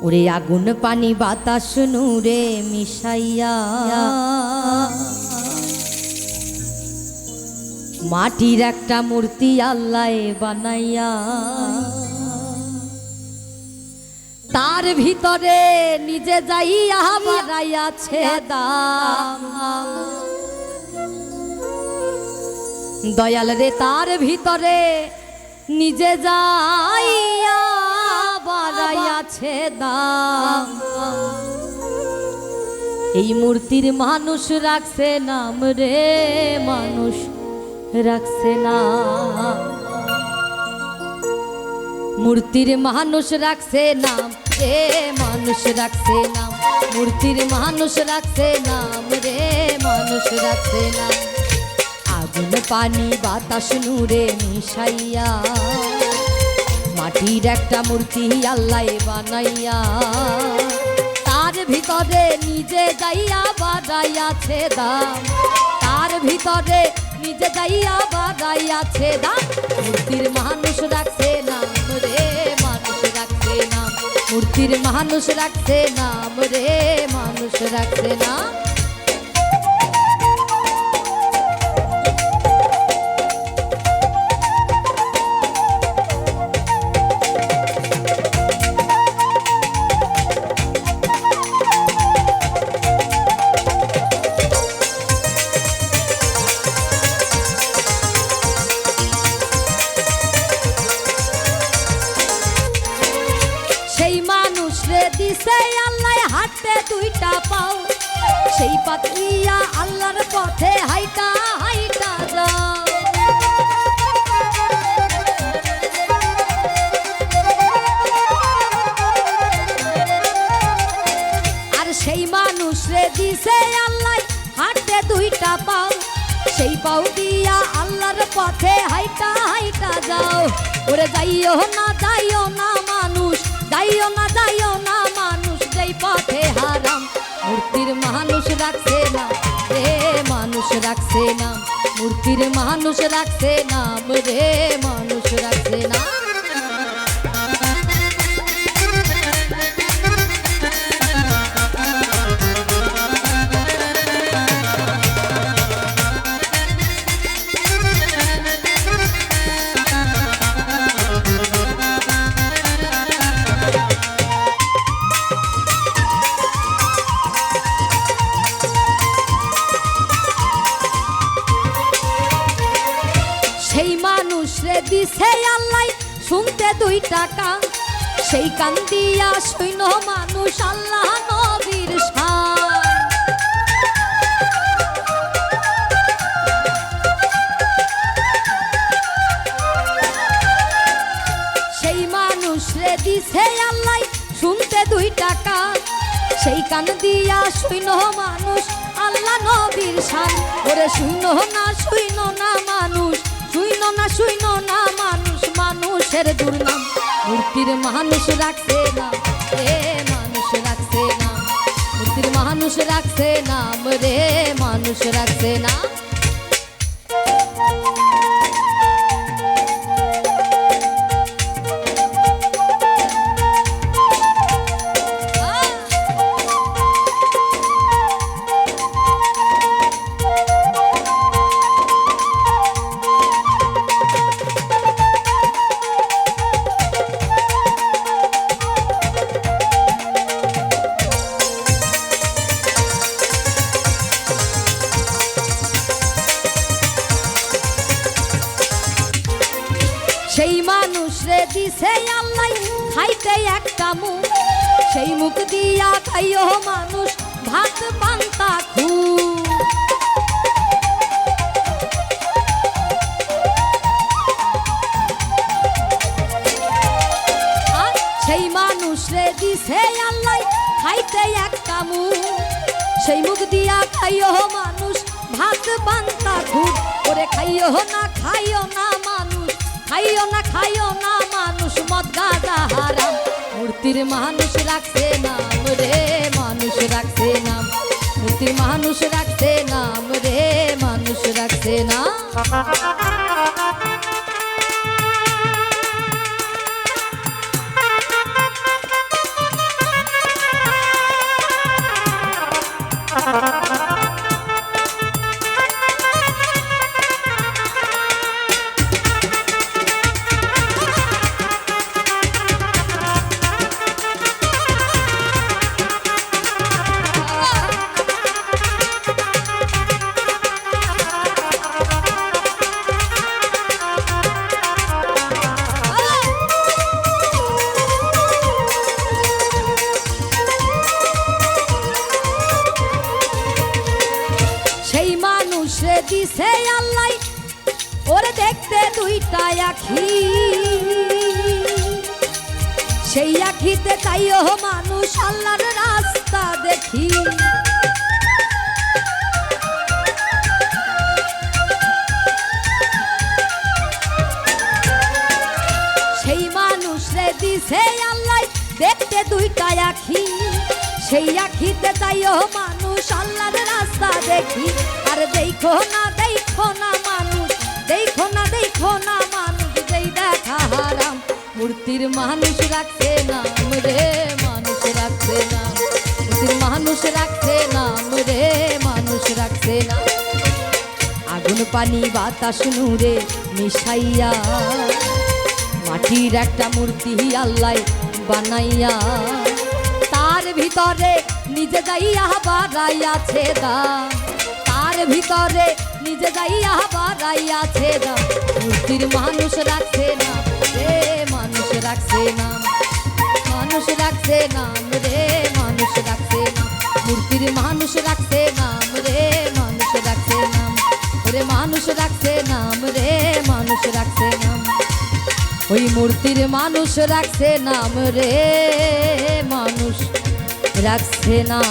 ওরে আগুন পানি বাতাস নূরে মিশাইয়া মাটির একটা মূর্তি আল্লাহ বানাইয়া তার ভিতরে নিজে যাইয়া বানাইয়াছে দাম। দয়াল রে তার ভিতরে নিজে যাইয়া বানাইয়াছে দাম। এই মূর্তির মানুষ রাখছে নাম রে, মানুষ রাখছে না। মূর্তির মানুষ রাখছে নাম রে, মানুষ রাখছে নাম। মূর্তির মানুষ রাখছে নাম রে, মানুষ রাখছে নাম। আগুন পানি বাতাস নূরে মিশাইয়া মাটির একটা মূর্তি আল্লাহ বানাইয়া তার ভিতরে নিজে যাইয়া বানাইয়াছে দাম। তার ভিতরে নিজে যাইয়া বানাইয়াছে দাম। মূর্তির মানুষ রাখছে নাম রে, মানুষ রাখছে নাম। মূর্তির মানুষ রাখছে নাম রে, মানুষ রাখছে নাম। দিছে আল্লাহ হাতে দুইটা পাও, সেই পাতিয়া আল্লাহর পথে হাইটা হাইটা যাও। আর সেই মানুষ রে দিছে আল্লাহ হাতে দুইটা পাও, সেই পাও দিয়া আল্লাহর পথে হাইটা হাইটা যাও। ওরে যাইও না মানুষ, যাইও না মানুষ, যেই পথে হারাম। মূর্তির মানুষ রাখছে না রে, মানুষ রাখছে না। মূর্তির মানুষ রাখছে নাম রে, মানুষ রাখছে না। সেই মানুষ রে দিছে আল্লাহ শুনতে দুই টাকা, সেই কান দিয়া সৈন্য মানুষ আল্লাহ নবীর শান। সেই মানুষ রে দিছে আল্লাহ শুনতে দুই টাকা, সেই কান দিয়া সৈন্য মানুষ আল্লাহ নবীর শান। ওরে শুইন না মানুষ, শুইন না মানুষ, মানুষের দুর্নাম। মূর্তির মানুষ রাখছে না রে, মানুষ রাখছে না। মূর্তির মানুষ রাখছে নাম রে, মানুষ রাখছে না। সেই মানুষ রে দিছে আল্লাহ খাইতে একটা মুখ, সেই মুখ দিয়া খাইও মানুষ ভাত পান্তা খু। সেই মানুষ রে দিছে আল্লাহ খাইতে একটা মুখ, সেই মুখ দিয়া খাইও মানুষ ভাত পান্তা খু। ওরে খাইও না মানুষ, খাইও না মানুষ মদ গাঁজা হারাম। মূর্তির মানুষ রাখছে নাম রে, মানুষ রাখছে নাম। মূর্তির মানুষ রাখছে নাম রে, মানুষ রাখছে না। আখি, সেই আখিতে চাইও মানুষ আল্লাহর রাস্তা দেখি। সেই মানুষ রে দিছে আল্লাহ দেখতে দুইটা আখি, সেই আখিতে চাইও মানুষ আল্লাহর রাস্তা দেখি। আর দেখো না মানুষ, দেখো না মানুষ, যেই দেখা হারাম মূর্তির মানুষ রাখছে নাম রে, মানুষ রাখছে নাম, মূর্তির মানুষ রাখছে নাম রে, মানুষ রাখছে নাম। আগুন পানি বাতাস নূরে মিশাইয়া মাটির একটা মূর্তি আল্লাহ বানাইয়া, তার ভিতরে নিজে যাইয়া বাড়াইয়াছে দাম, তার ভিতরে নিজে যাইয়া বাড়াইয়াছে দাম। মূর্তির মানুষ রাখছে নাম রে, মানুষ রাখছে নাম, মানুষ রাখছে নাম রে, মানুষ রাখছে নাম, মূর্তির মানুষ রাখছে নাম রে, মানুষ রাখছে নাম, ওরে মানুষ রাখছে নাম রে, মানুষ রাখছে নাম, ওই মূর্তির মানুষ রাখছে নাম রে, মানুষ রাখছে না।